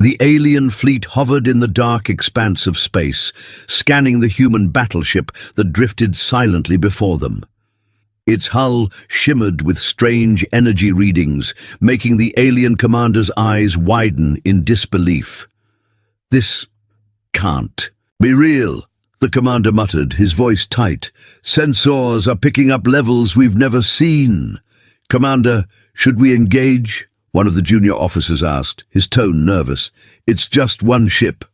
The alien fleet hovered in the dark expanse of space, scanning the human battleship that drifted silently before them. Its hull shimmered with strange energy readings, making the alien commander's eyes widen in disbelief. "This can't be real," the commander muttered, his voice tight. "Sensors are picking up levels we've never seen." "Commander, should we engage?" one of the junior officers asked, his tone nervous. "It's just one ship."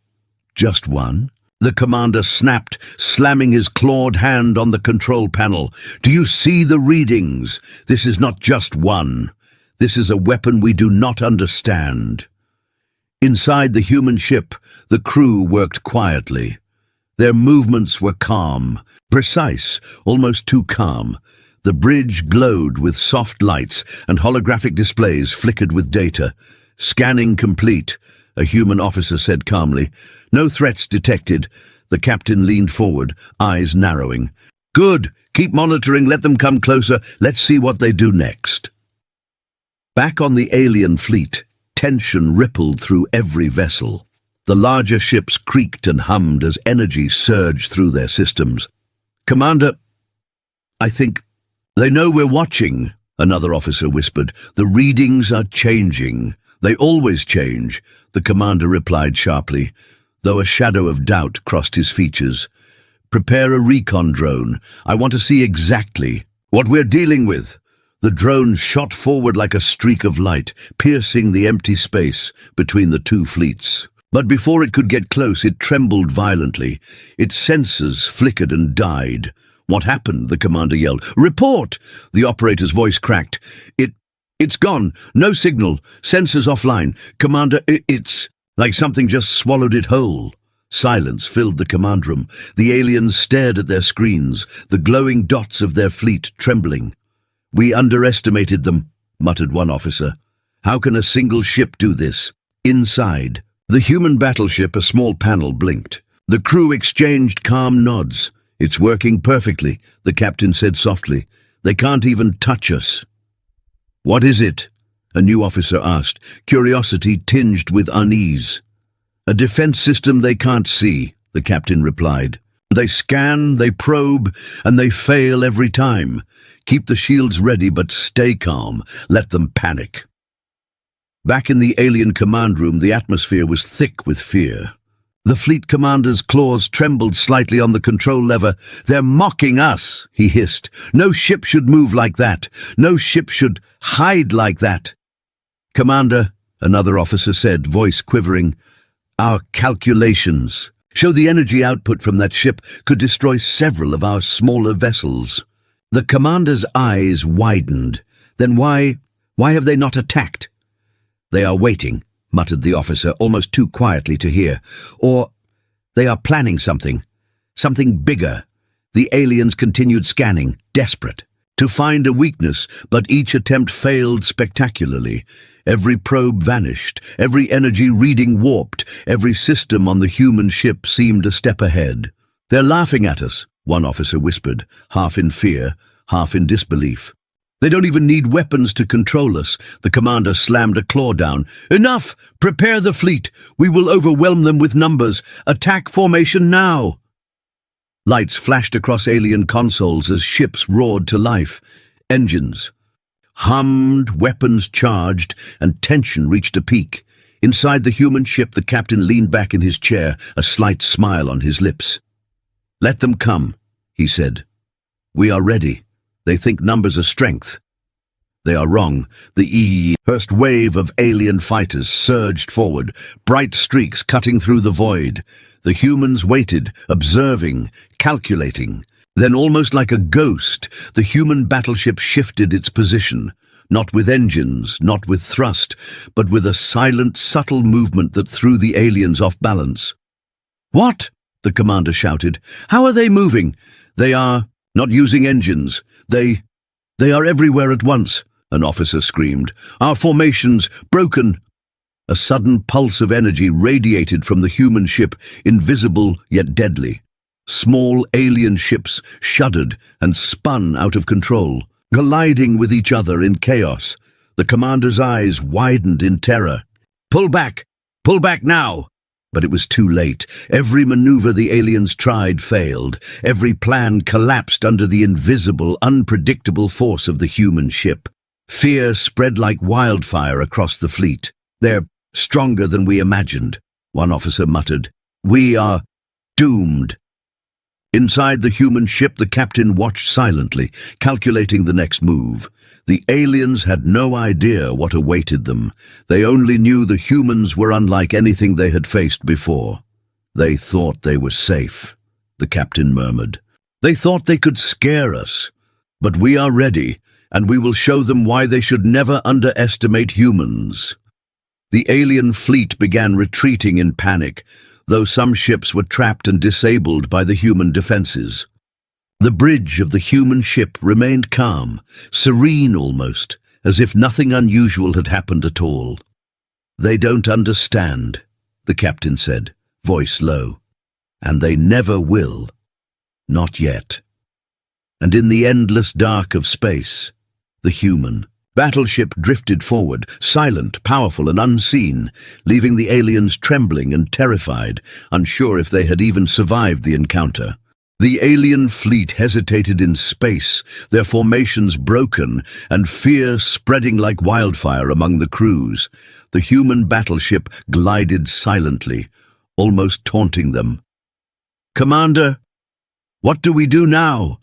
"Just one?" the commander snapped, slamming his clawed hand on the control panel. "Do you see the readings? This is not just one. This is a weapon we do not understand." Inside the human ship, the crew worked quietly. Their movements were calm, precise, almost too calm. The bridge glowed with soft lights, and holographic displays flickered with data. "Scanning complete," a human officer said calmly. "No threats detected." The captain leaned forward, eyes narrowing. "Good. Keep monitoring. Let them come closer. Let's see what they do next." Back on the alien fleet, tension rippled through every vessel. The larger ships creaked and hummed as energy surged through their systems. "Commander, I think they know we're watching," another officer whispered. "The readings are changing." "They always change," the commander replied sharply, though a shadow of doubt crossed his features. "Prepare a recon drone. I want to see exactly what we're dealing with." The drone shot forward like a streak of light, piercing the empty space between the two fleets. But before it could get close, it trembled violently. Its sensors flickered and died. "What happened?" the commander yelled. "Report!" The operator's voice cracked. It's gone. No signal. Sensors offline. Commander, it's like something just swallowed it whole." Silence filled the command room. The aliens stared at their screens, the glowing dots of their fleet trembling. "We underestimated them," muttered one officer. "How can a single ship do this?" Inside the human battleship, a small panel blinked. The crew exchanged calm nods. "It's working perfectly," the captain said softly. "They can't even touch us." "What is it?" a new officer asked, curiosity tinged with unease. "A defense system they can't see," the captain replied. "They scan, they probe, and they fail every time. Keep the shields ready, but stay calm. Let them panic." Back in the alien command room, the atmosphere was thick with fear. The fleet commander's claws trembled slightly on the control lever. "They're mocking us," he hissed. "No ship should move like that. No ship should hide like that." "Commander," another officer said, voice quivering, "our calculations show the energy output from that ship could destroy several of our smaller vessels." The commander's eyes widened. "Then why have they not attacked?" "They are waiting," muttered the officer, almost too quietly to hear. "Or they are planning something bigger." The aliens continued scanning, desperate to find a weakness, but each attempt failed spectacularly. Every probe vanished, every energy reading warped, every system on the human ship seemed a step ahead. "They're laughing at us," one officer whispered, half in fear, half in disbelief. "They don't even need weapons to control us." The commander slammed a claw down. "Enough! Prepare the fleet! We will overwhelm them with numbers. Attack formation now!" Lights flashed across alien consoles as ships roared to life. Engines hummed, weapons charged, and tension reached a peak. Inside the human ship, the captain leaned back in his chair, a slight smile on his lips. "Let them come," he said. "We are ready. They think numbers are strength. They are wrong." The first wave of alien fighters surged forward, bright streaks cutting through the void. The humans waited, observing, calculating. Then, almost like a ghost, the human battleship shifted its position, not with engines, not with thrust, but with a silent, subtle movement that threw the aliens off balance. "What?" the commander shouted. "How are they moving?" "They are not using engines. They are everywhere at once," an officer screamed. "Our formations broken." A sudden pulse of energy radiated from the human ship, invisible yet deadly. Small alien ships shuddered and spun out of control, colliding with each other in chaos. The commander's eyes widened in terror. "Pull back!" Pull back now! But it was too late. Every maneuver the aliens tried failed. Every plan collapsed under the invisible, unpredictable force of the human ship. Fear spread like wildfire across the fleet. "They're stronger than we imagined," one officer muttered. "We are doomed." Inside the human ship, the captain watched silently, calculating the next move. The aliens had no idea what awaited them. They only knew the humans were unlike anything they had faced before. "They thought they were safe," the captain murmured. "They thought they could scare us. But we are ready, and we will show them why they should never underestimate humans." The alien fleet began retreating in panic, though some ships were trapped and disabled by the human defenses. The bridge of the human ship remained calm, serene almost, as if nothing unusual had happened at all. "They don't understand," the captain said, voice low. "And they never will. Not yet." And in the endless dark of space, the human battleship drifted forward, silent, powerful, and unseen, leaving the aliens trembling and terrified, unsure if they had even survived the encounter. The alien fleet hesitated in space, their formations broken, and fear spreading like wildfire among the crews. The human battleship glided silently, almost taunting them. "Commander, what do we do now?"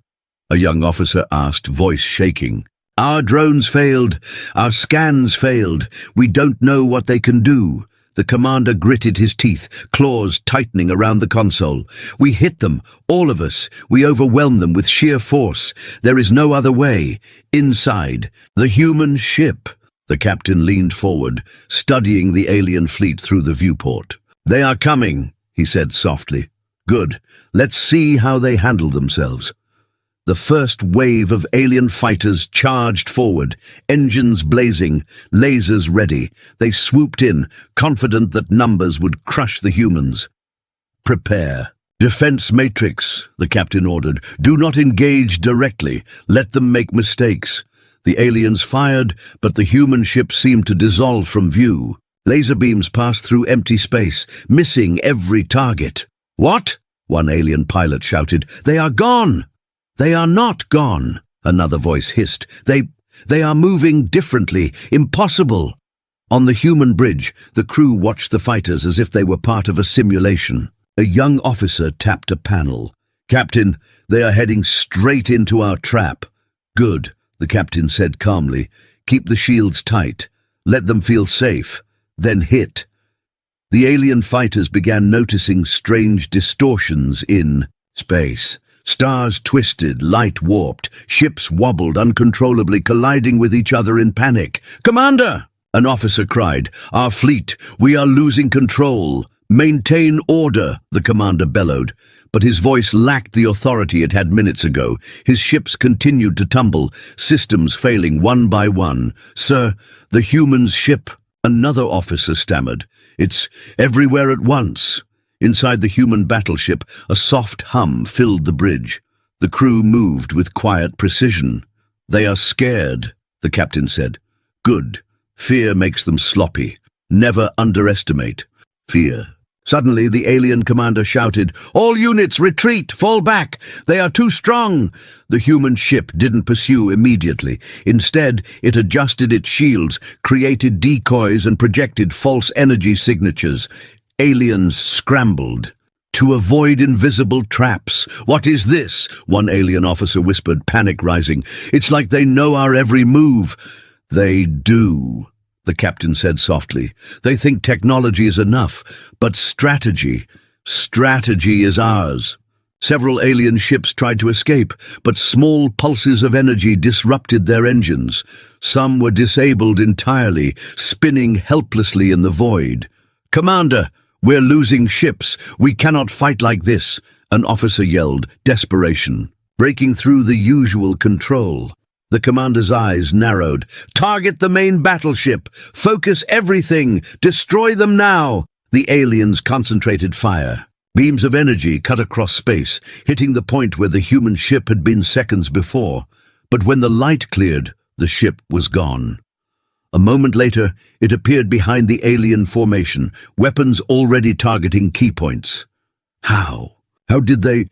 a young officer asked, voice shaking. "Our drones failed. Our scans failed. We don't know what they can do." The commander gritted his teeth, claws tightening around the console. "We hit them, all of us. We overwhelm them with sheer force. There is no other way. Inside the human ship." The captain leaned forward, studying the alien fleet through the viewport. "They are coming," he said softly. "Good. Let's see how they handle themselves." The first wave of alien fighters charged forward, engines blazing, lasers ready. They swooped in, confident that numbers would crush the humans. "Prepare. Defense matrix," the captain ordered. "Do not engage directly. Let them make mistakes." The aliens fired, but the human ship seemed to dissolve from view. Laser beams passed through empty space, missing every target. "What?" one alien pilot shouted. "They are gone!" "They are not gone," another voice hissed. They are moving differently. Impossible." On the human bridge, the crew watched the fighters as if they were part of a simulation. A young officer tapped a panel. "Captain, they are heading straight into our trap." "Good," the captain said calmly. "Keep the shields tight. Let them feel safe. Then hit." The alien fighters began noticing strange distortions in space. Stars twisted, light warped, ships wobbled uncontrollably, colliding with each other in panic. "Commander!" an officer cried. "Our fleet, we are losing control." "Maintain order," the commander bellowed, but his voice lacked the authority it had minutes ago. His ships continued to tumble, systems failing one by one. "Sir, the human's ship," another officer stammered. "It's everywhere at once." Inside the human battleship, a soft hum filled the bridge. The crew moved with quiet precision. "They are scared," the captain said. "Good. Fear makes them sloppy. Never underestimate fear." Suddenly, the alien commander shouted, "All units, retreat! Fall back! They are too strong!" The human ship didn't pursue immediately. Instead, it adjusted its shields, created decoys, and projected false energy signatures. Aliens scrambled to avoid invisible traps. "What is this?" one alien officer whispered, panic rising. "It's like they know our every move." "They do," the captain said softly. "They think technology is enough, but strategy is ours." Several alien ships tried to escape, but small pulses of energy disrupted their engines. Some were disabled entirely, spinning helplessly in the void. "Commander, we're losing ships. We cannot fight like this," an officer yelled, desperation breaking through the usual control. The commander's eyes narrowed. "Target the main battleship! Focus everything! Destroy them now!" The aliens concentrated fire. Beams of energy cut across space, hitting the point where the human ship had been seconds before. But when the light cleared, the ship was gone. A moment later, it appeared behind the alien formation, weapons already targeting key points. How? How did they?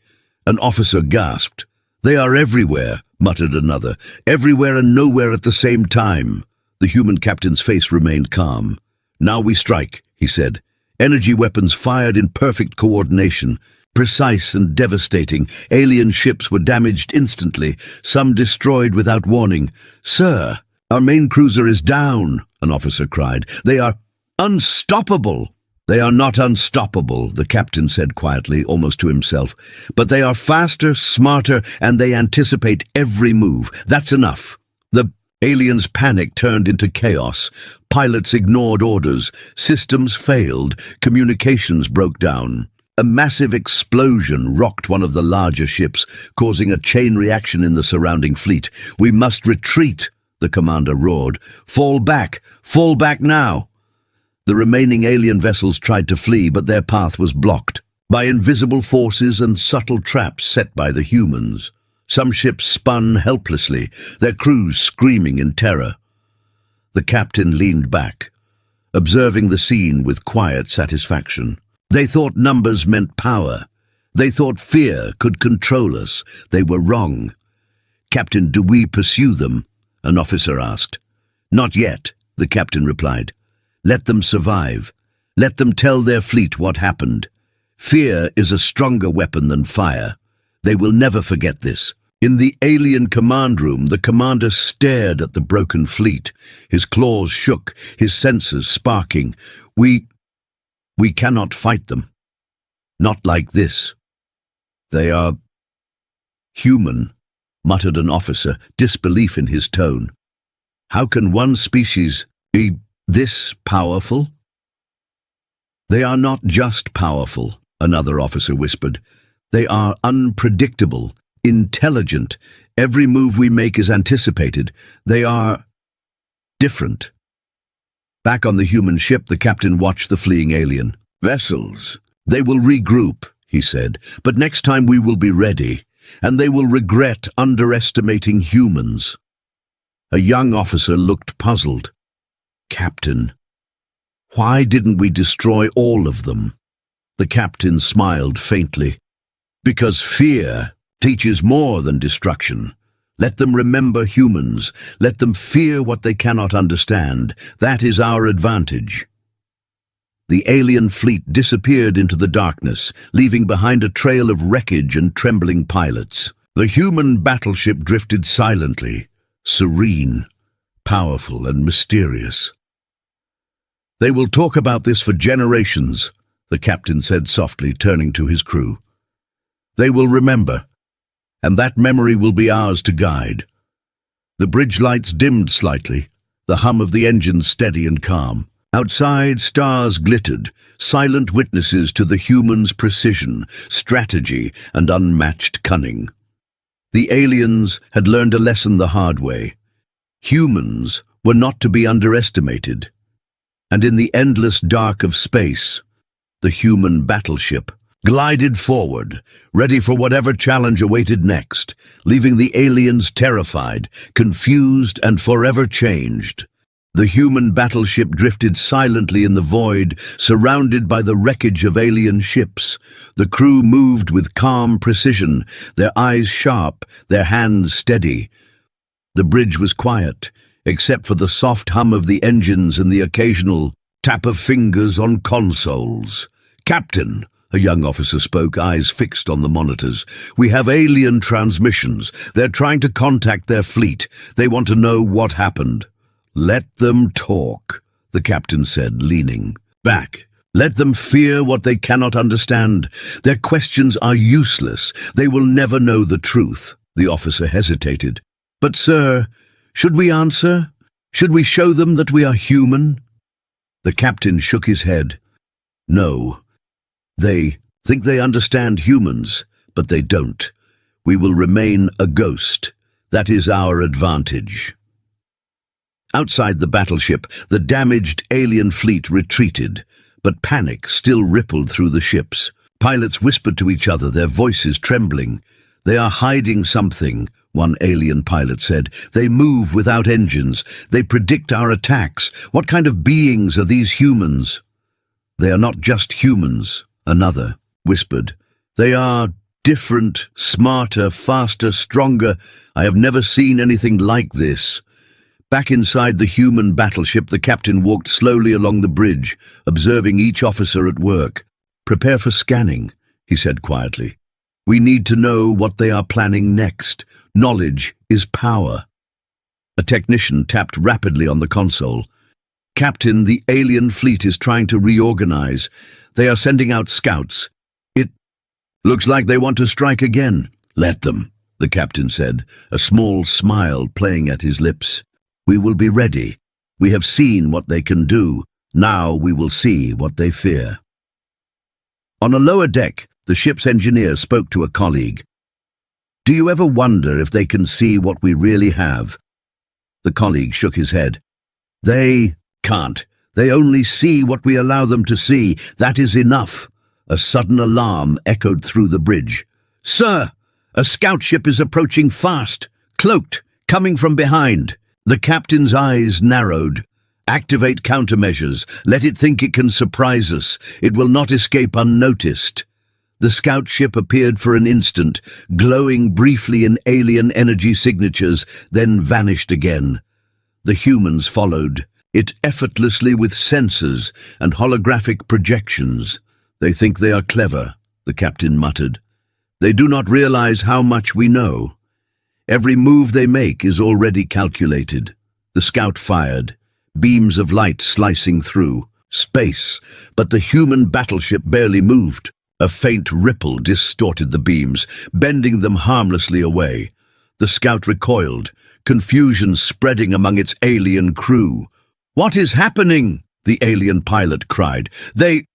An officer gasped. They are everywhere, muttered another. Everywhere and nowhere at the same time. The human captain's face remained calm. Now we strike, he said. Energy weapons fired in perfect coordination. Precise and devastating, alien ships were damaged instantly, some destroyed without warning. Sir, our main cruiser is down, an officer cried. They are unstoppable. They are not unstoppable, the captain said quietly, almost to himself. But they are faster, smarter, and they anticipate every move. That's enough. The aliens' panic turned into chaos. Pilots ignored orders. Systems failed. Communications broke down. A massive explosion rocked one of the larger ships, causing a chain reaction in the surrounding fleet. We must retreat, the commander roared. Fall back now. The remaining alien vessels tried to flee, but their path was blocked by invisible forces and subtle traps set by the humans. Some ships spun helplessly, their crews screaming in terror. The captain leaned back, observing the scene with quiet satisfaction. They thought numbers meant power. They thought fear could control us. They were wrong. Captain, do we pursue them? An officer asked. Not yet, the captain replied. Let them survive. Let them tell their fleet what happened. Fear is a stronger weapon than fire. They will never forget this. In the alien command room, the commander stared at the broken fleet. His claws shook, his senses sparking. We cannot fight them. Not like this. They are human, muttered an officer, disbelief in his tone. How can one species be this powerful? They are not just powerful, another officer whispered. They are unpredictable, intelligent. Every move we make is anticipated. They are different. Back on the human ship, the captain watched the fleeing alien. Vessels. They will regroup, he said, but next time we will be ready, and they will regret underestimating humans. A young officer looked puzzled. Captain, why didn't we destroy all of them? The captain smiled faintly. Because fear teaches more than destruction. Let them remember humans. Let them fear what they cannot understand. That is our advantage. The alien fleet disappeared into the darkness, leaving behind a trail of wreckage and trembling pilots. The human battleship drifted silently, serene, powerful and mysterious. They will talk about this for generations, the captain said softly, turning to his crew. They will remember, and that memory will be ours to guide. The bridge lights dimmed slightly, the hum of the engines steady and calm. Outside, stars glittered, silent witnesses to the humans' precision, strategy, and unmatched cunning. The aliens had learned a lesson the hard way. Humans were not to be underestimated. And in the endless dark of space, the human battleship glided forward, ready for whatever challenge awaited next, leaving the aliens terrified, confused, and forever changed. The human battleship drifted silently in the void, surrounded by the wreckage of alien ships. The crew moved with calm precision, their eyes sharp, their hands steady. The bridge was quiet, except for the soft hum of the engines and the occasional tap of fingers on consoles. Captain, a young officer spoke, eyes fixed on the monitors. We have alien transmissions. They're trying to contact their fleet. They want to know what happened. Let them talk, the captain said, leaning back. Let them fear what they cannot understand. Their questions are useless. They will never know the truth. The officer hesitated. But, sir, should we answer? Should we show them that we are human? The captain shook his head. No. They think they understand humans, but they don't. We will remain a ghost. That is our advantage. Outside the battleship, the damaged alien fleet retreated, but panic still rippled through the ships. Pilots whispered to each other, their voices trembling. They are hiding something. one alien pilot said. They move without engines. They predict our attacks. What kind of beings are these humans? They are not just humans, another whispered. They are different, smarter, faster, stronger. I have never seen anything like this. Back inside the human battleship, the captain walked slowly along the bridge, observing each officer at work. Prepare for scanning, he said quietly. We need to know what they are planning next. Knowledge is power. A technician tapped rapidly on the console. Captain, the alien fleet is trying to reorganize. They are sending out scouts. It looks like they want to strike again. Let them, the captain said, a small smile playing at his lips. We will be ready. We have seen what they can do. Now we will see what they fear. On a lower deck, the ship's engineer spoke to a colleague. Do you ever wonder if they can see what we really have? The colleague shook his head. They can't. They only see what we allow them to see. That is enough. A sudden alarm echoed through the bridge. Sir, a scout ship is approaching fast, cloaked, coming from behind. The captain's eyes narrowed. Activate countermeasures. Let it think it can surprise us. It will not escape unnoticed. The scout ship appeared for an instant, glowing briefly in alien energy signatures, then vanished again. The humans followed, it effortlessly with sensors and holographic projections. They think they are clever, the captain muttered. They do not realize how much we know. Every move they make is already calculated. The scout fired, beams of light slicing through space, but the human battleship barely moved. A faint ripple distorted the beams, bending them harmlessly away. The scout recoiled, confusion spreading among its alien crew. What is happening? The alien pilot cried. They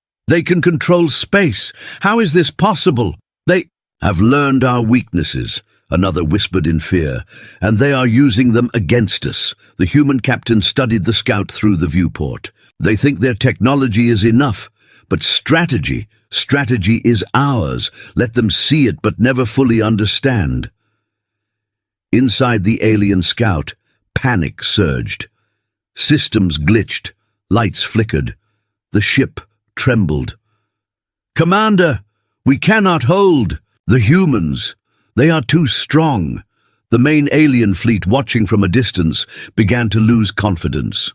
can control space. How is this possible? They have learned our weaknesses, another whispered in fear, and they are using them against us. The human captain studied the scout through the viewport. They think their technology is enough, but strategy is ours. Let them see it but never fully understand. Inside the alien scout, panic surged. Systems glitched, lights flickered. The ship trembled. Commander, we cannot hold. The humans, they are too strong. The main alien fleet, watching from a distance, began to lose confidence.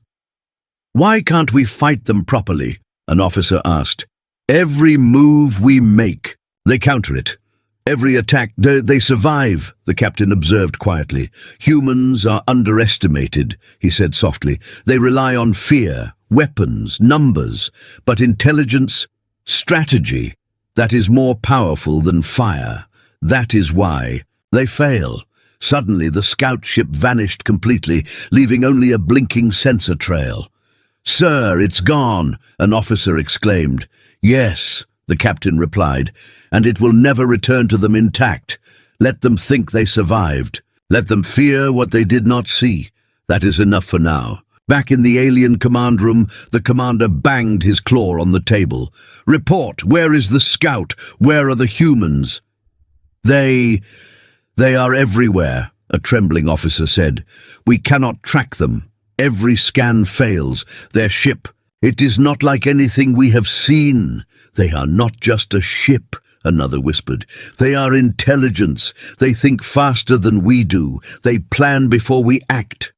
Why can't we fight them properly? An officer asked. Every move we make, they counter it. Every attack, they survive, the captain observed quietly. Humans are underestimated, he said softly. They rely on fear, weapons, numbers, but intelligence, strategy, that is more powerful than fire. That is why they fail. Suddenly, the scout ship vanished completely, leaving only a blinking sensor trail. Sir, it's gone, an officer exclaimed. Yes, the captain replied, and it will never return to them intact. Let them think they survived. Let them fear what they did not see. That is enough for now. Back in the alien command room, the commander banged his claw on the table. Report, where is the scout? Where are the humans? They are everywhere, a trembling officer said. We cannot track them. Every scan fails. Their ship, it is not like anything we have seen. They are not just a ship, another whispered. They are intelligence. They think faster than we do. They plan before we act.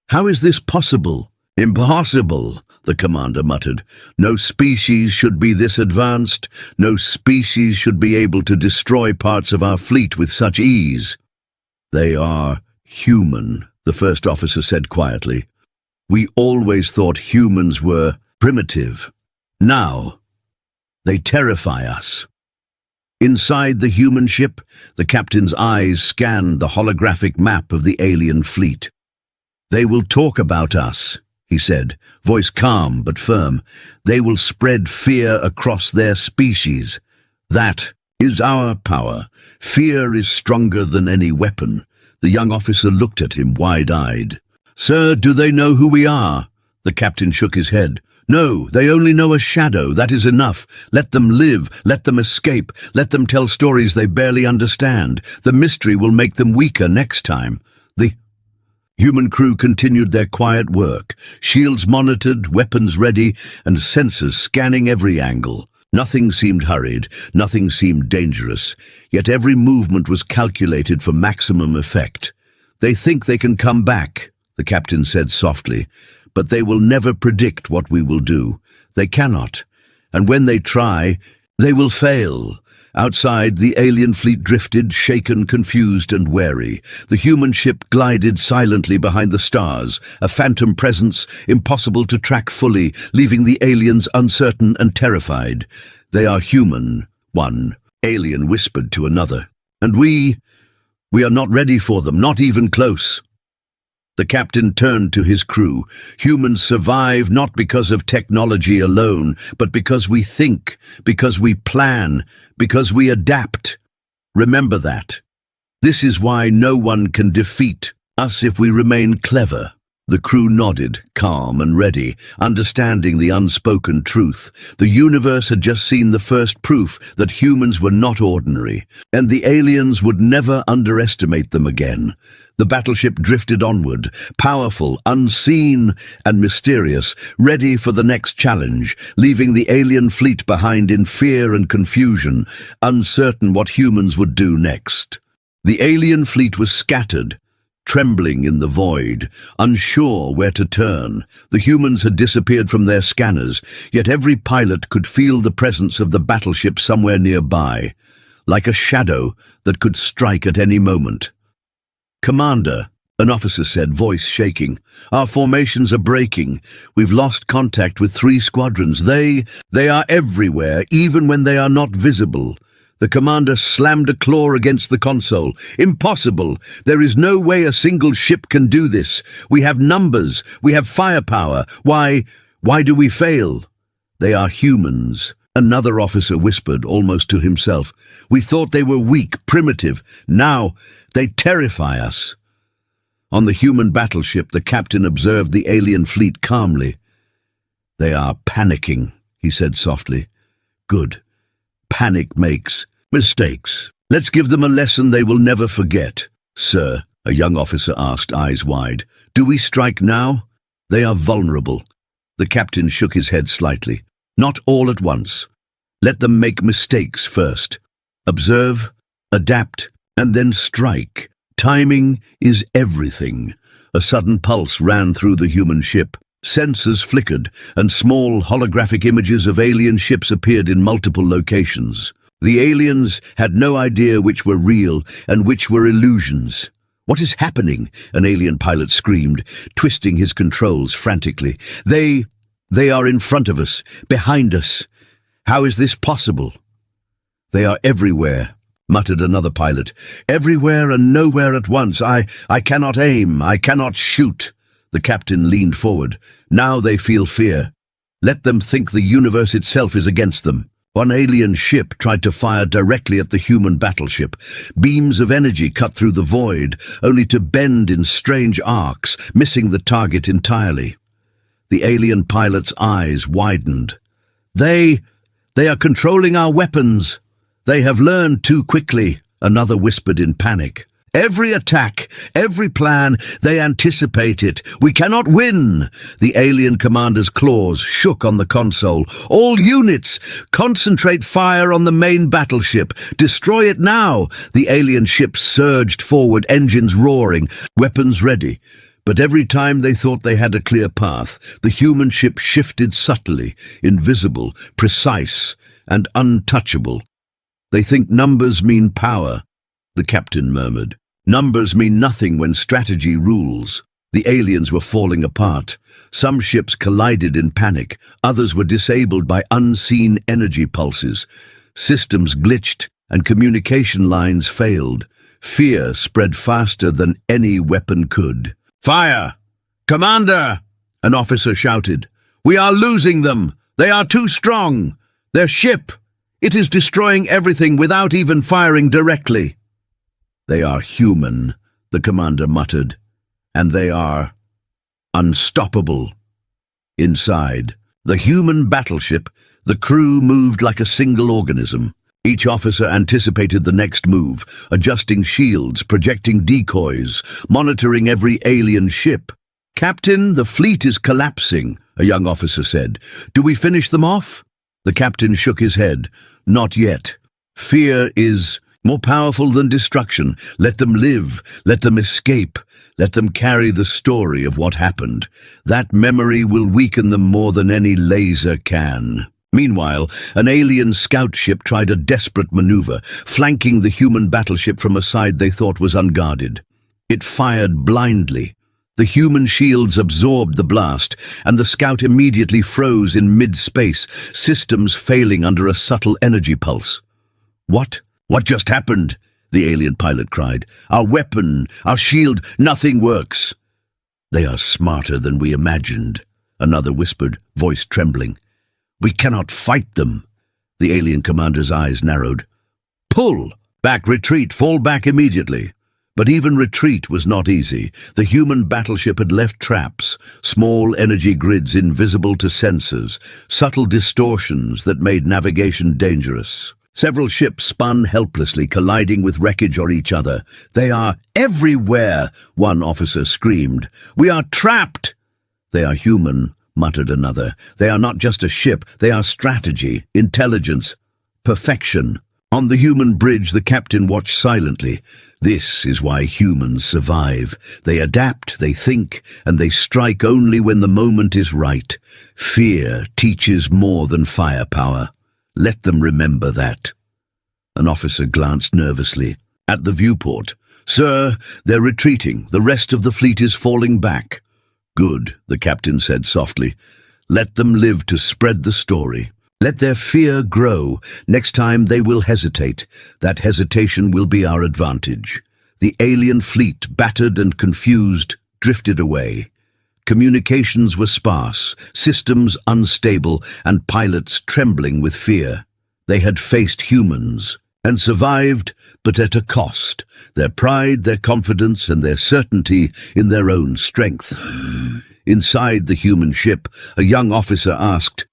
How is this possible? Impossible, the commander muttered. No species should be this advanced. No species should be able to destroy parts of our fleet with such ease. They are human, the first officer said quietly. We always thought humans were primitive. Now, they terrify us. Inside the human ship, the captain's eyes scanned the holographic map of the alien fleet. They will talk about us, he said, voice calm but firm. They will spread fear across their species. That is our power. Fear is stronger than any weapon. The young officer looked at him wide-eyed. Sir, do they know who we are? The captain shook his head. No, they only know a shadow. That is enough. Let them live. Let them escape. Let them tell stories they barely understand. The mystery will make them weaker next time. The human crew continued their quiet work, shields monitored, weapons ready, and sensors scanning every angle. Nothing seemed hurried, nothing seemed dangerous, yet every movement was calculated for maximum effect. "They think they can come back," the captain said softly, "but they will never predict what we will do. They cannot. And when they try, they will fail." Outside, the alien fleet drifted, shaken, confused, and wary. The human ship glided silently behind the stars, a phantom presence impossible to track fully, leaving the aliens uncertain and terrified. "They are human," one alien whispered to another. "And we are not ready for them, not even close." The captain turned to his crew. "Humans survive not because of technology alone, but because we think, because we plan, because we adapt. Remember that. This is why no one can defeat us if we remain clever." The crew nodded, calm and ready, understanding the unspoken truth. The universe had just seen the first proof that humans were not ordinary, and the aliens would never underestimate them again. The battleship drifted onward, powerful, unseen, and mysterious, ready for the next challenge, leaving the alien fleet behind in fear and confusion, uncertain what humans would do next. The alien fleet was scattered, trembling in the void, unsure where to turn. The humans had disappeared from their scanners, yet every pilot could feel the presence of the battleship somewhere nearby, like a shadow that could strike at any moment. "Commander," an officer said, voice shaking, "our formations are breaking. We've lost contact with 3 squadrons. They are everywhere, even when they are not visible." The commander slammed a claw against the console. "Impossible! There is no way a single ship can do this. We have numbers. We have firepower. Why do we fail?" "They are humans," another officer whispered, almost to himself. "We thought they were weak, primitive. Now they terrify us." On the human battleship, the captain observed the alien fleet calmly. "They are panicking," he said softly. "Good. Panic makes mistakes. Let's give them a lesson they will never forget." "Sir," a young officer asked, eyes wide, "do we strike now? They are vulnerable." The captain shook his head slightly. "Not all at once. Let them make mistakes first. Observe, adapt, and then strike. Timing is everything." A sudden pulse ran through the human ship. Sensors flickered, and small holographic images of alien ships appeared in multiple locations. The aliens had no idea which were real and which were illusions. "What is happening?" an alien pilot screamed, twisting his controls frantically. They are in front of us, behind us. How is this possible?" "They are everywhere," muttered another pilot. "Everywhere and nowhere at once. I cannot aim. I cannot shoot." The captain leaned forward. "Now they feel fear. Let them think the universe itself is against them." One alien ship tried to fire directly at the human battleship. Beams of energy cut through the void, only to bend in strange arcs, missing the target entirely. The alien pilot's eyes widened. They are controlling our weapons. They have learned too quickly," another whispered in panic. "Every attack, every plan, they anticipate it. We cannot win." The alien commander's claws shook on the console. "All units, concentrate fire on the main battleship. Destroy it now." The alien ship surged forward, engines roaring, weapons ready. But every time they thought they had a clear path, the human ship shifted subtly, invisible, precise, and untouchable. "They think numbers mean power," the captain murmured. "Numbers mean nothing when strategy rules." The aliens were falling apart. Some ships collided in panic. Others were disabled by unseen energy pulses. Systems glitched and communication lines failed. Fear spread faster than any weapon could. "Fire! Commander!" an officer shouted. "We are losing them. They are too strong. Their ship, it is destroying everything without even firing directly." "They are human," the commander muttered, "and they are unstoppable." Inside, The human battleship, the crew moved like a single organism. Each officer anticipated the next move, adjusting shields, projecting decoys, monitoring every alien ship. "Captain, the fleet is collapsing," a young officer said. "Do we finish them off?" The captain shook his head. "Not yet. Fear is more powerful than destruction. Let them live. Let them escape. Let them carry the story of what happened. That memory will weaken them more than any laser can." Meanwhile, an alien scout ship tried a desperate maneuver, flanking the human battleship from a side they thought was unguarded. It fired blindly. The human shields absorbed the blast, and the scout immediately froze in mid-space, systems failing under a subtle energy pulse. "What? What just happened?" the alien pilot cried. "Our weapon, our shield, nothing works." "They are smarter than we imagined," another whispered, voice trembling. "We cannot fight them." The alien commander's eyes narrowed. "Pull! Back, retreat, fall back immediately." But even retreat was not easy. The human battleship had left traps, small energy grids invisible to sensors, subtle distortions that made navigation dangerous. Several ships spun helplessly, colliding with wreckage or each other. "They are everywhere," one officer screamed. "We are trapped." "They are human," muttered another. "They are not just a ship, they are strategy, intelligence, perfection." On the human bridge, the captain watched silently. This is why humans survive. They adapt, they think, and they strike only when the moment is right. Fear teaches more than firepower. Let them remember that. An officer glanced nervously at the viewport. "Sir, they're retreating. The rest of the fleet is falling back." "Good," the captain said softly. "Let them live to spread the story. Let their fear grow. Next time they will hesitate. That hesitation will be our advantage." The alien fleet, battered and confused, drifted away. Communications were sparse, systems unstable, and pilots trembling with fear. They had faced humans and survived, but at a cost. Their pride, their confidence, and their certainty in their own strength. Inside the human ship, a young officer asked,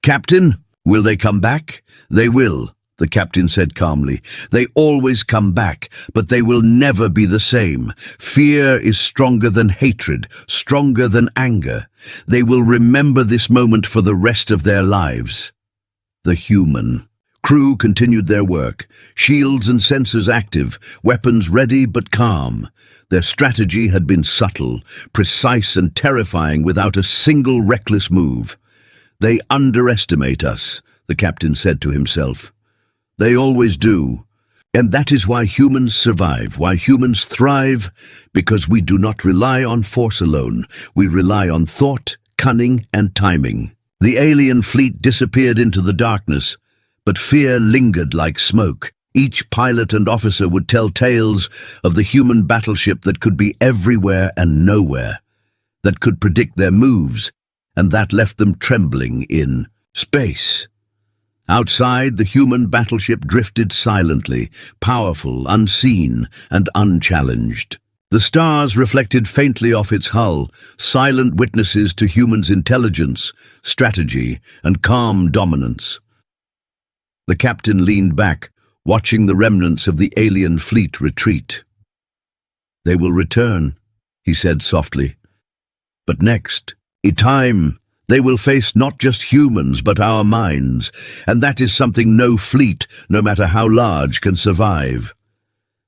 "Captain, will they come back?" "They will," the captain said calmly. "They always come back, but they will never be the same. Fear is stronger than hatred, stronger than anger. They will remember this moment for the rest of their lives." The human crew continued their work, shields and sensors active, weapons ready but calm. Their strategy had been subtle, precise and terrifying without a single reckless move. "They underestimate us," the captain said to himself. "They always do. And that is why humans survive, why humans thrive, because we do not rely on force alone. We rely on thought, cunning, and timing." The alien fleet disappeared into the darkness, but fear lingered like smoke. Each pilot and officer would tell tales of the human battleship that could be everywhere and nowhere, that could predict their moves, and that left them trembling in space. Outside, the human battleship drifted silently, powerful, unseen, and unchallenged. The stars reflected faintly off its hull, silent witnesses to humans' intelligence, strategy, and calm dominance. The captain leaned back, watching the remnants of the alien fleet retreat. "They will return," he said softly. "But next, in time, they will face not just humans but our minds, and that is something no fleet, no matter how large, can survive."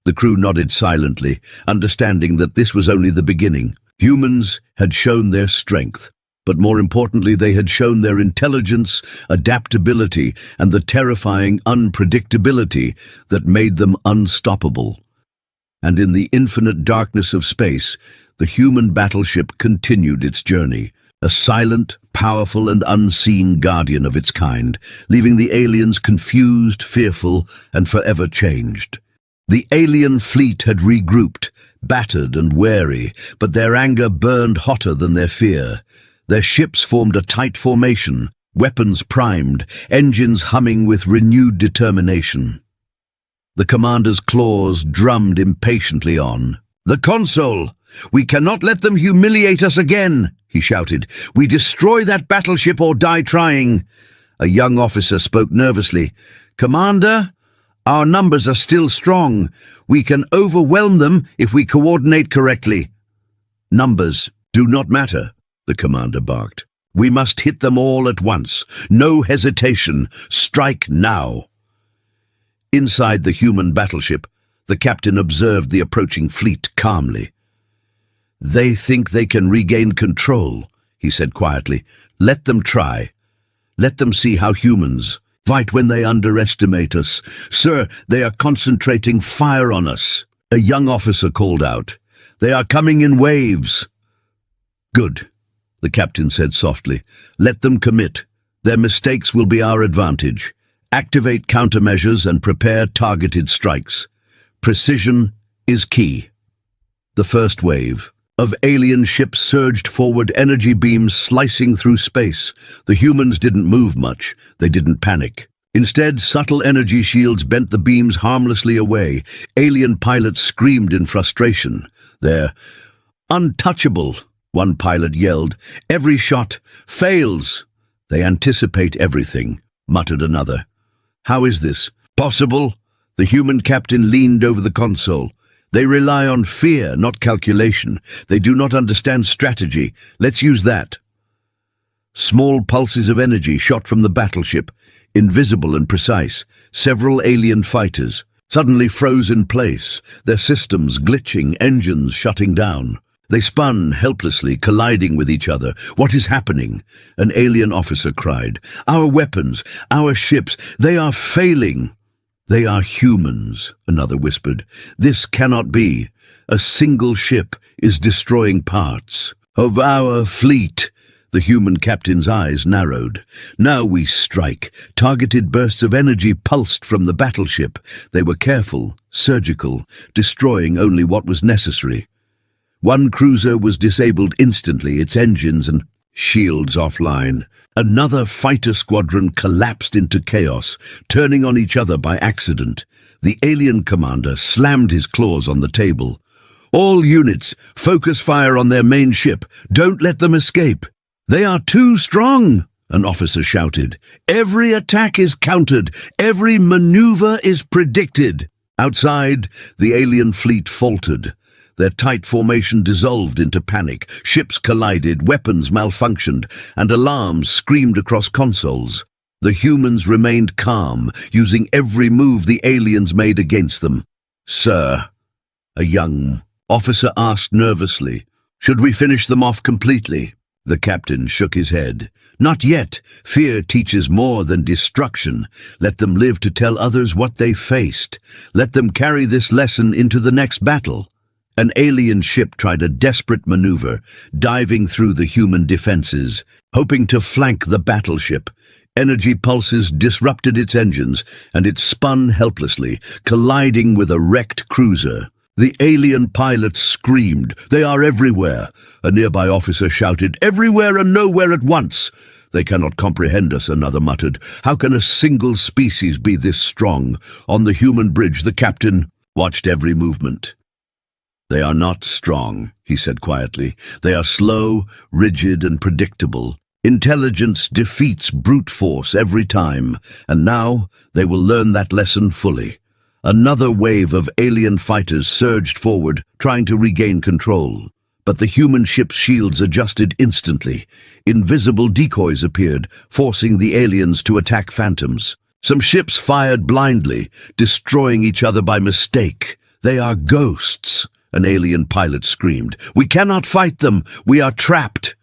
The crew nodded silently, understanding that this was only the beginning. Humans had shown their strength, but more importantly they had shown their intelligence, adaptability, and the terrifying unpredictability that made them unstoppable. And in the infinite darkness of space, the human battleship continued its journey, a silent, powerful, and unseen guardian of its kind, leaving the aliens confused, fearful, and forever changed. The alien fleet had regrouped, battered and wary, but their anger burned hotter than their fear. Their ships formed a tight formation, weapons primed, engines humming with renewed determination. The commander's claws drummed impatiently on. "The console! We cannot let them humiliate us again," he shouted. "We destroy that battleship or die trying." A young officer spoke nervously. "Commander, our numbers are still strong. We can overwhelm them if we coordinate correctly." "Numbers do not matter," the commander barked. "We must hit them all at once. No hesitation. Strike now." Inside the human battleship, the captain observed the approaching fleet calmly. "They think they can regain control," he said quietly. "Let them try. Let them see how humans fight when they underestimate us. Sir, they are concentrating fire on us." A young officer called out. "They are coming in waves." "Good," the captain said softly. "Let them commit. Their mistakes will be our advantage. Activate countermeasures and prepare targeted strikes. Precision is key." The first wave of alien ships surged forward, energy beams slicing through space. The humans didn't move much. They didn't panic. Instead, subtle energy shields bent the beams harmlessly away. Alien pilots screamed in frustration. "They're untouchable," one pilot yelled. "Every shot fails." "They anticipate everything," muttered another. "How is this possible?" The human captain leaned over the console. "They rely on fear, not calculation. They do not understand strategy. Let's use that." Small pulses of energy shot from the battleship, invisible and precise. Several alien fighters suddenly froze in place, their systems glitching, engines shutting down. They spun helplessly, colliding with each other. "What is happening?" An alien officer cried. "Our weapons, our ships, they are failing." "They are humans," another whispered. "This cannot be. A single ship is destroying parts of our fleet." The human captain's eyes narrowed. "Now we strike." Targeted bursts of energy pulsed from the battleship. They were careful, surgical, destroying only what was necessary. One cruiser was disabled instantly, its engines and shields offline. Another fighter squadron collapsed into chaos, turning on each other by accident. The alien commander slammed his claws on the table. "All units, focus fire on their main ship. Don't let them escape." "They are too strong," an officer shouted. "Every attack is countered. Every maneuver is predicted." Outside, the alien fleet faltered. Their tight formation dissolved into panic. Ships collided, weapons malfunctioned, and alarms screamed across consoles. The humans remained calm, using every move the aliens made against them. "Sir," a young officer asked nervously, "should we finish them off completely?" The captain shook his head. "Not yet. Fear teaches more than destruction. Let them live to tell others what they faced. Let them carry this lesson into the next battle." An alien ship tried a desperate maneuver, diving through the human defenses, hoping to flank the battleship. Energy pulses disrupted its engines, and it spun helplessly, colliding with a wrecked cruiser. The alien pilot screamed, "They are everywhere!" A nearby officer shouted, "Everywhere and nowhere at once!" "They cannot comprehend us," another muttered. "How can a single species be this strong?" On the human bridge, the captain watched every movement. "They are not strong," he said quietly. "They are slow, rigid, and predictable. Intelligence defeats brute force every time, and now they will learn that lesson fully." Another wave of alien fighters surged forward, trying to regain control. But the human ship's shields adjusted instantly. Invisible decoys appeared, forcing the aliens to attack phantoms. Some ships fired blindly, destroying each other by mistake. "They are ghosts," an alien pilot screamed. "We cannot fight them. We are trapped."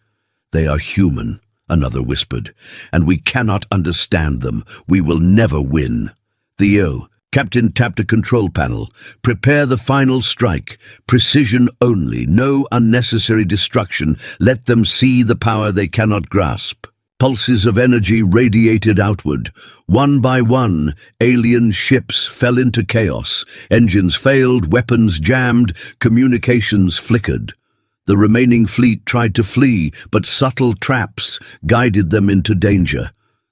"They are human," another whispered, "and we cannot understand them. We will never win." "Theo," Captain tapped a control panel. "Prepare the final strike. Precision only, no unnecessary destruction. Let them see the power they cannot grasp." Pulses of energy radiated outward. One by one, alien ships fell into chaos. Engines failed, weapons jammed, communications flickered. The remaining fleet tried to flee, but subtle traps guided them into danger.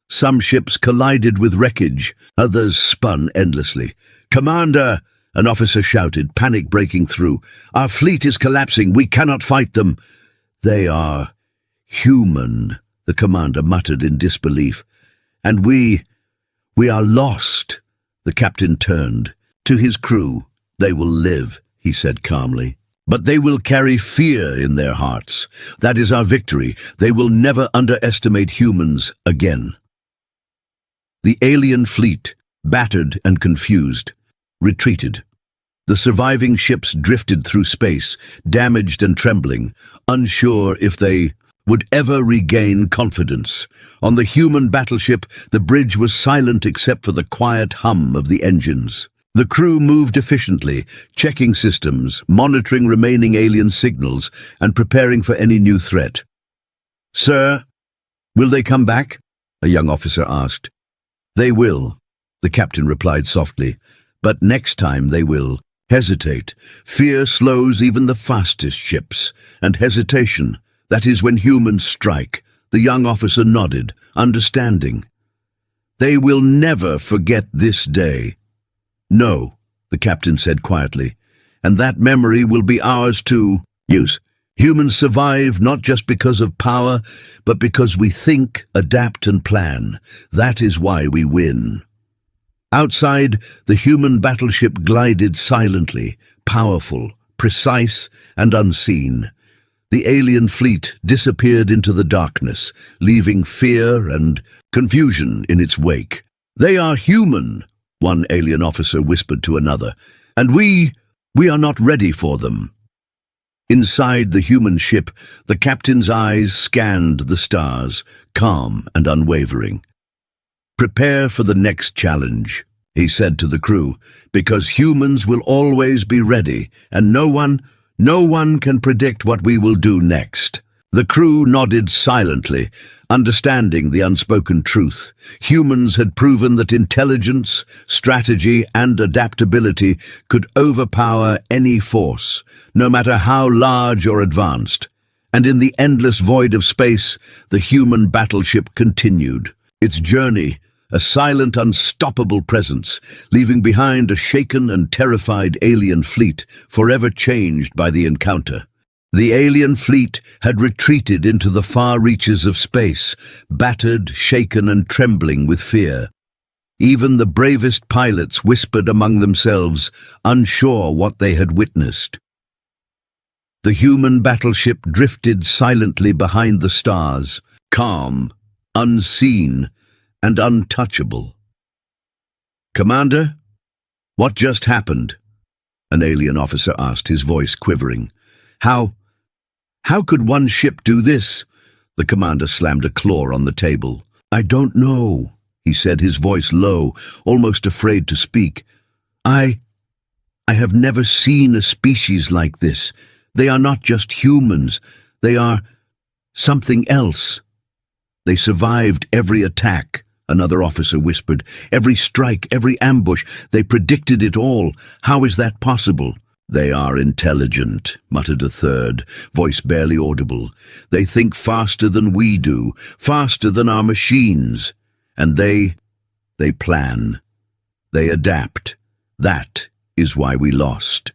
Some ships collided with wreckage, others spun endlessly. "Commander!" an officer shouted, panic breaking through. "Our fleet is collapsing. We cannot fight them." "They are human," the commander muttered in disbelief. "And we are lost." The captain turned. To his crew, "They will live," he said calmly. "But they will carry fear in their hearts. That is our victory. They will never underestimate humans again." The alien fleet, battered and confused, retreated. The surviving ships drifted through space, damaged and trembling, unsure if they would ever regain confidence. On the human battleship, the bridge was silent except for the quiet hum of the engines. The crew moved efficiently, checking systems, monitoring remaining alien signals, and preparing for any new threat. "Sir, will they come back?" a young officer asked. "They will," the captain replied softly, "but next time they will hesitate. Fear slows even the fastest ships, and hesitation, that is when humans strike." The young officer nodded, understanding. "They will never forget this day." "No," the captain said quietly, "and that memory will be ours too. Humans survive not just because of power, but because we think, adapt, and plan. That is why we win." Outside, the human battleship glided silently, powerful, precise, and unseen. The alien fleet disappeared into the darkness, leaving fear and confusion in its wake. "They are human," one alien officer whispered to another, "and we are not ready for them." Inside the human ship, the captain's eyes scanned the stars, calm and unwavering. "Prepare for the next challenge," he said to the crew, "because humans will always be ready, and no one can predict what we will do next." The crew nodded silently, understanding the unspoken truth. Humans had proven that intelligence, strategy, and adaptability could overpower any force, no matter how large or advanced. And in the endless void of space, the human battleship continued. Its journey, a silent, unstoppable presence, leaving behind a shaken and terrified alien fleet, forever changed by the encounter. The alien fleet had retreated into the far reaches of space, battered, shaken, and trembling with fear. Even the bravest pilots whispered among themselves, unsure what they had witnessed. The human battleship drifted silently behind the stars, calm, unseen, and untouchable. "Commander, what just happened?" an alien officer asked, his voice quivering. How could one ship do this?" The commander slammed a claw on the table. "I don't know," he said, his voice low, almost afraid to speak. I have never seen a species like this. They are not just humans. They are something else." "They survived every attack," another officer whispered. "Every strike, every ambush. They predicted it all. How is that possible?" "They are intelligent," muttered a third, voice barely audible. "They think faster than we do, faster than our machines. And they plan. They adapt. That is why we lost."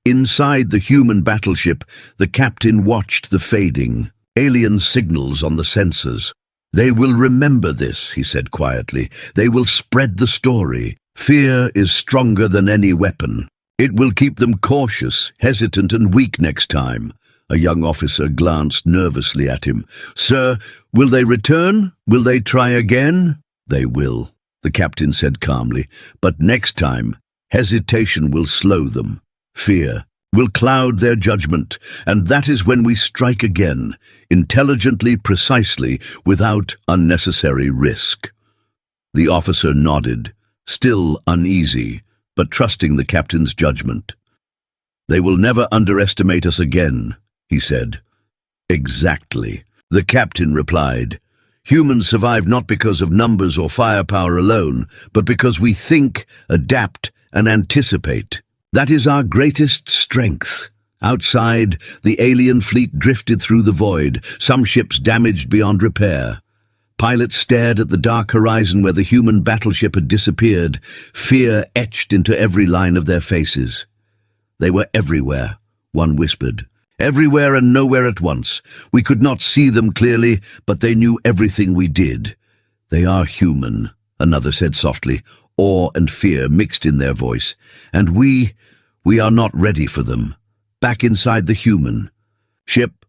Inside the human battleship, the captain watched the fading, alien signals on the sensors. "They will remember this," he said quietly. "They will spread the story. Fear is stronger than any weapon. It will keep them cautious, hesitant, and weak next time." A young officer glanced nervously at him. "Sir, will they return? Will they try again?" "They will," the captain said calmly. "But next time, hesitation will slow them. Fear will cloud their judgment, and that is when we strike again, intelligently, precisely, without unnecessary risk." The officer nodded, still uneasy, but trusting the captain's judgment. "They will never underestimate us again," he said. "Exactly," the captain replied. "Humans survive not because of numbers or firepower alone, but because we think, adapt, and anticipate. That is our greatest strength." Outside, the alien fleet drifted through the void, some ships damaged beyond repair. Pilots stared at the dark horizon where the human battleship had disappeared, fear etched into every line of their faces. "They were everywhere," one whispered. "Everywhere and nowhere at once. We could not see them clearly, but they knew everything we did." "They are human," another said softly, awe and fear mixed in their voice. "And we are not ready for them. Back inside the human ship."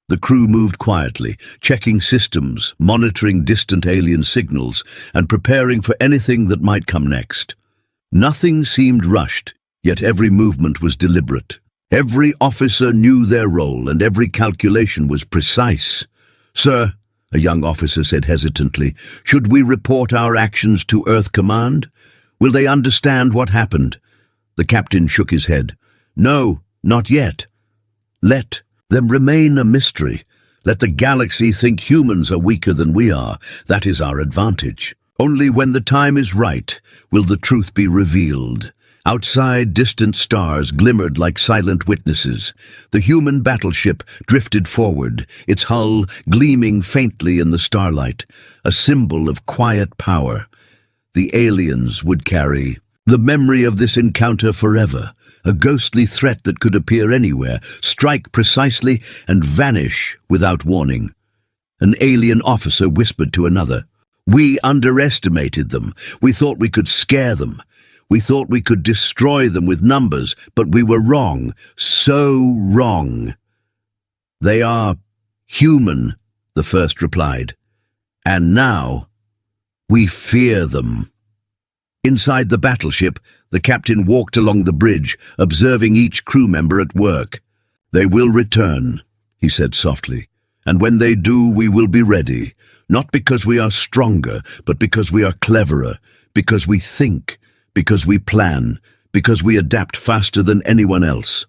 The crew moved quietly, checking systems, monitoring distant alien signals, and preparing for anything that might come next. Nothing seemed rushed, yet every movement was deliberate. Every officer knew their role, and every calculation was precise. "Sir," a young officer said hesitantly, "should we report our actions to Earth Command? Will they understand what happened?" The captain shook his head. "No, not yet. Let them remain a mystery. Let the galaxy think humans are weaker than we are. That is our advantage. Only when the time is right will the truth be revealed." Outside, distant stars glimmered like silent witnesses. The human battleship drifted forward, its hull gleaming faintly in the starlight, a symbol of quiet power. The aliens would carry the memory of this encounter forever, a ghostly threat that could appear anywhere, strike precisely, and vanish without warning. An alien officer whispered to another, "We underestimated them. We thought we could scare them. We thought we could destroy them with numbers, but we were wrong, so wrong." "They are human," the first replied. "And now we fear them." Inside the battleship, the captain walked along the bridge, observing each crew member at work. "They will return," he said softly, "and when they do, we will be ready, not because we are stronger, but because we are cleverer, because we think, because we plan, because we adapt faster than anyone else."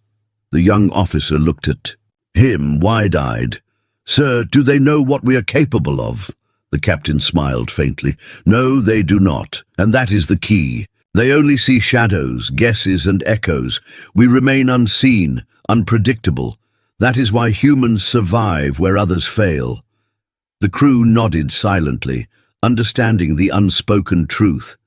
The young officer looked at him wide-eyed. "Sir, do they know what we are capable of?" The captain smiled faintly. "No, they do not, and that is the key. They only see shadows, guesses, and echoes. We remain unseen, unpredictable. That is why humans survive where others fail." The crew nodded silently, understanding the unspoken truth.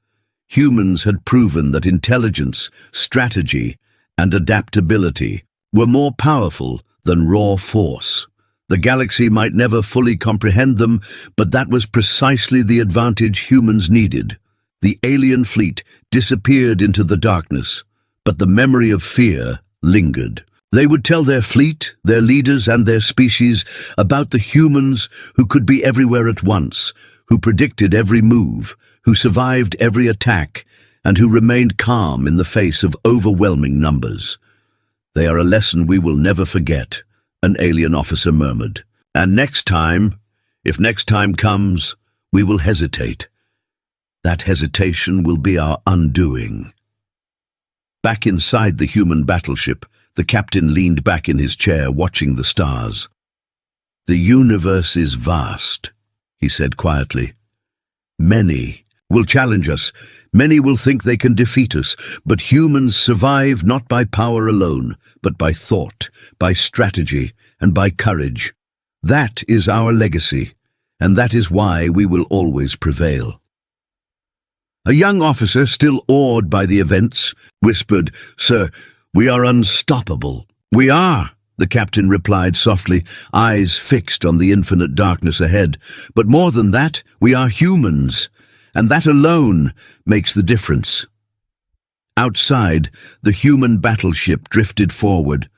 Humans had proven that intelligence, strategy, and adaptability were more powerful than raw force. The galaxy might never fully comprehend them, but that was precisely the advantage humans needed. The alien fleet disappeared into the darkness, but the memory of fear lingered. They would tell their fleet, their leaders, and their species about the humans who could be everywhere at once, who predicted every move, who survived every attack, and who remained calm in the face of overwhelming numbers. "They are a lesson we will never forget," an alien officer murmured. "And next time, if next time comes, we will hesitate. That hesitation will be our undoing." Back inside the human battleship, the captain leaned back in his chair, watching the stars. "The universe is vast," he said quietly. "Many will challenge us. Many will think they can defeat us, but humans survive not by power alone, but by thought, by strategy, and by courage. That is our legacy, and that is why we will always prevail." A young officer, still awed by the events, whispered, "Sir, we are unstoppable." "We are," the captain replied softly, eyes fixed on the infinite darkness ahead. "But more than that, we are humans. And that alone makes the difference." Outside, the human battleship drifted forward,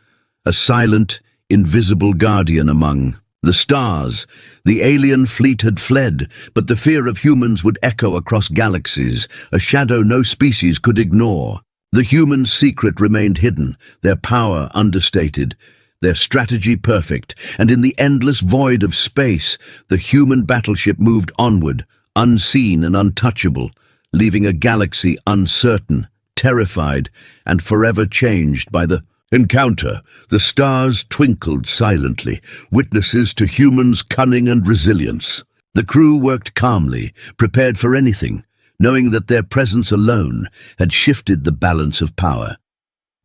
a silent, invisible guardian among the stars. The alien fleet had fled, but the fear of humans would echo across galaxies, a shadow no species could ignore. The human secret remained hidden, their power understated, their strategy perfect, and in the endless void of space, the human battleship moved onward, unseen and untouchable, leaving a galaxy uncertain, terrified, and forever changed by the encounter. The stars twinkled silently, witnesses to humans' cunning and resilience. The crew worked calmly, prepared for anything, knowing that their presence alone had shifted the balance of power.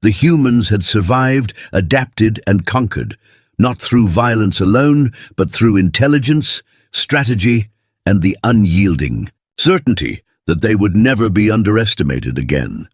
The humans had survived, adapted, and conquered, not through violence alone, but through intelligence, strategy, and the unyielding certainty that they would never be underestimated again.